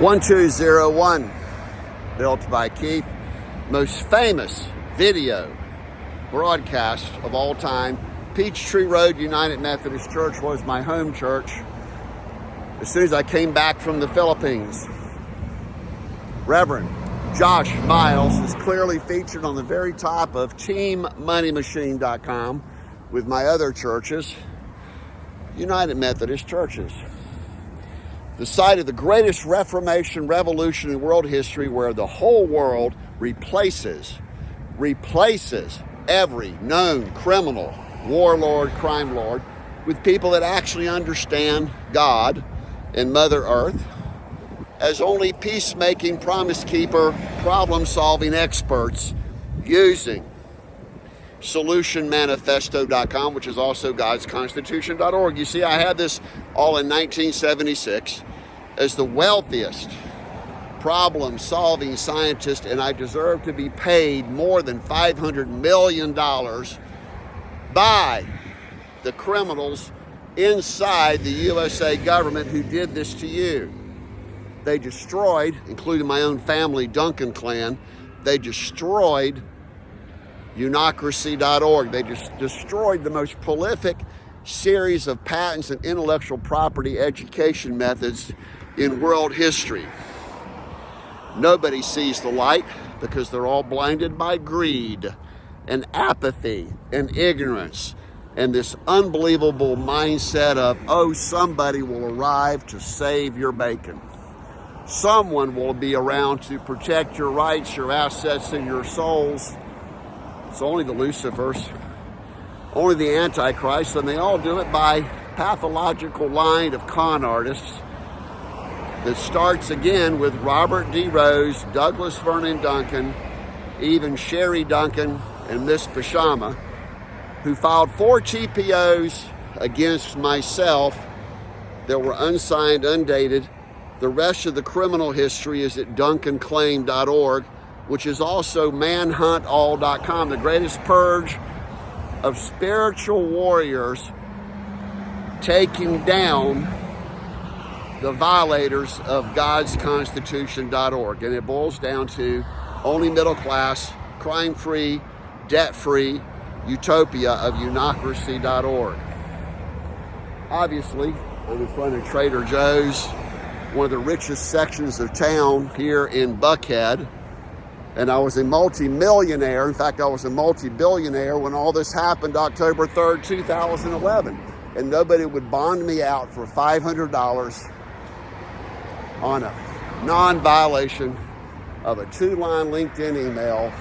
1201, Built by Keith, most famous video broadcast of all time. Peachtree Road United Methodist Church was my home church as soon as I came back from the Philippines. Reverend Josh Miles is clearly featured on the very top of teammoneymachine.com with my other churches, United Methodist churches. The site of the greatest Reformation revolution in world history, where the whole world replaces every known criminal, warlord, crime lord with people that actually understand God and Mother Earth as only peacemaking, promise keeper, problem-solving experts using solutionmanifesto.com, which is also godsconstitution.org. You see, I had this all in 1976 as the wealthiest problem-solving scientist, and I deserve to be paid more than $500 million by the criminals inside the USA government who did this to you. They destroyed, including my own family, Duncan clan, they destroyed unocracy.org. They just destroyed the most prolific series of patents and intellectual property education methods in world history. Nobody sees the light because they're all blinded by greed and apathy and ignorance and this unbelievable mindset of, oh, somebody will arrive to save your bacon. Someone will be around to protect your rights, your assets, and your souls. It's only the Lucifers, only the Antichrist, and they all do it by pathological line of con artists that starts again with Robert D. Rose, Douglas Vernon Duncan, even Sherry Duncan and Miss Pashama, who filed 4 TPOs against myself that were unsigned, undated. The rest of the criminal history is at duncanclaim.org, which is also manhuntall.com, the greatest purge of spiritual warriors taking down the violators of godsconstitution.org. And it boils down to only middle class, crime-free, debt-free utopia of unocracy.org. Obviously, I'm in front of Trader Joe's, one of the richest sections of town here in Buckhead. And I was a multi-millionaire. In fact, I was a multi-billionaire when all this happened October 3rd, 2011. And nobody would bond me out for $500 on a non-violation of a 2-line LinkedIn email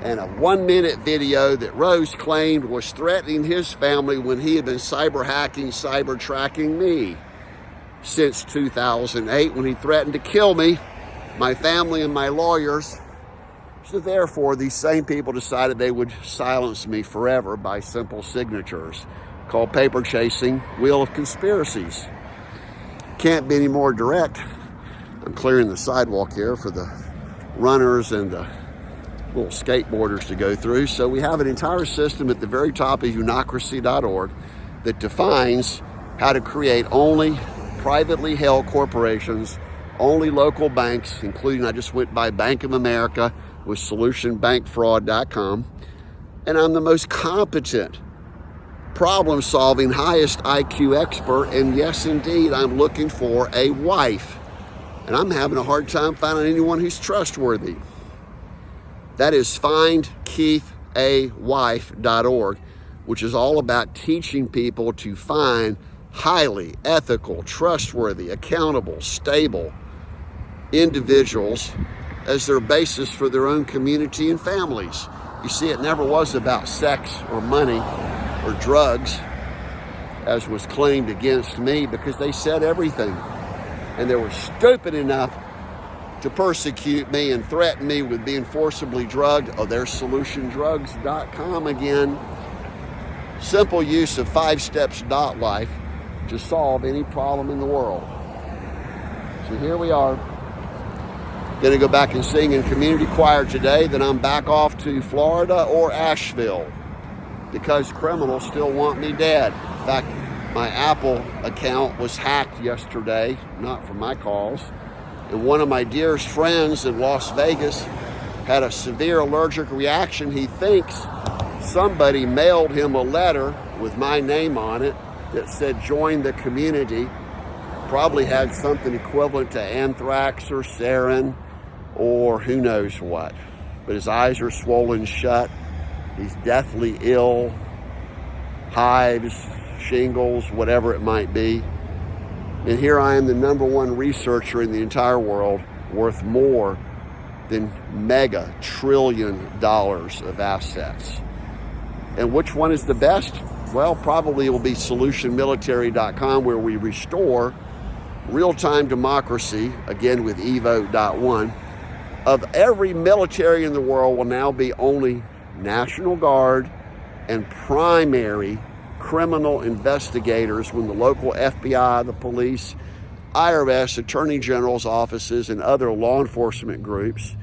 and a 1-minute video that Rose claimed was threatening his family when he had been cyber hacking, cyber tracking me since 2008, when he threatened to kill me, my family, and my lawyers. So therefore, these same people decided they would silence me forever by simple signatures called paper chasing, wheel of conspiracies. Can't be any more direct. I'm clearing the sidewalk here for the runners and the little skateboarders to go through. So we have an entire system at the very top of unocracy.org that defines how to create only privately held corporations, only local banks, including, I just went by Bank of America with solutionbankfraud.com, and I'm the most competent, problem-solving, highest IQ expert, and yes, indeed, I'm looking for a wife, and I'm having a hard time finding anyone who's trustworthy. That is findkeithawife.org, which is all about teaching people to find highly ethical, trustworthy, accountable, stable individuals as their basis for their own community and families. You see, it never was about sex or money or drugs, as was claimed against me, because they said everything. And they were stupid enough to persecute me and threaten me with being forcibly drugged. Oh, there's solutiondrugs.com again. Simple use of 5steps.life to solve any problem in the world. So here we are. Going to go back and sing in community choir today. Then I'm back off to Florida or Asheville because criminals still want me dead. In fact, my Apple account was hacked yesterday, not from my calls, And one of my dearest friends in Las Vegas had a severe allergic reaction. He thinks somebody mailed him a letter with my name on it that said, join the community. Probably had something equivalent to anthrax or sarin or who knows what. But his eyes are swollen shut. He's deathly ill, hives, shingles, whatever it might be. And here I am, the #1 researcher in the entire world, worth more than mega trillion dollars of assets. And which one is the best? Well, probably it will be solutionmilitary.com, where we restore real-time democracy, again with evote.one. Of every military in the world will now be only National Guard and primary criminal investigators when the local FBI, the police, IRS, Attorney General's offices, and other law enforcement groups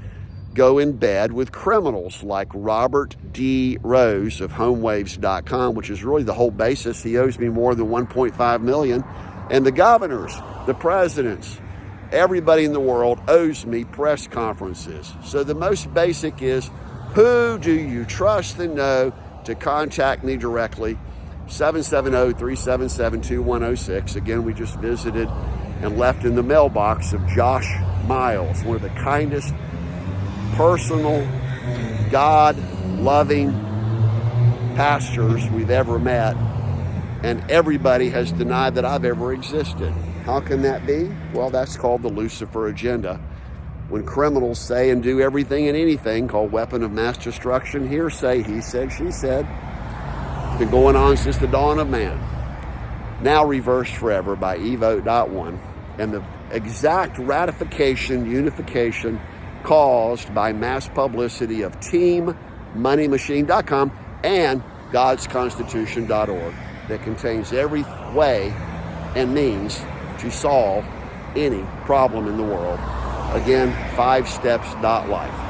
go in bed with criminals like Robert D. Rose of homewaves.com, which is really the whole basis. He owes me more than $1.5 million. And the governors, the presidents, everybody in the world owes me press conferences. So the most basic is, who do you trust and know to contact me directly? 770-377-2106. Again, we just visited and left in the mailbox of Josh Miles, one of the kindest, personal, God-loving pastors we've ever met. And everybody has denied that I've ever existed. How can that be? Well, that's called the Lucifer agenda. When criminals say and do everything and anything called weapon of mass destruction, hearsay, he said, she said, been going on since the dawn of man. Now reversed forever by evote.one. And the exact ratification, unification caused by mass publicity of teammoneymachine.com and godsconstitution.org that contains every way and means to solve any problem in the world. Again, 5steps.life.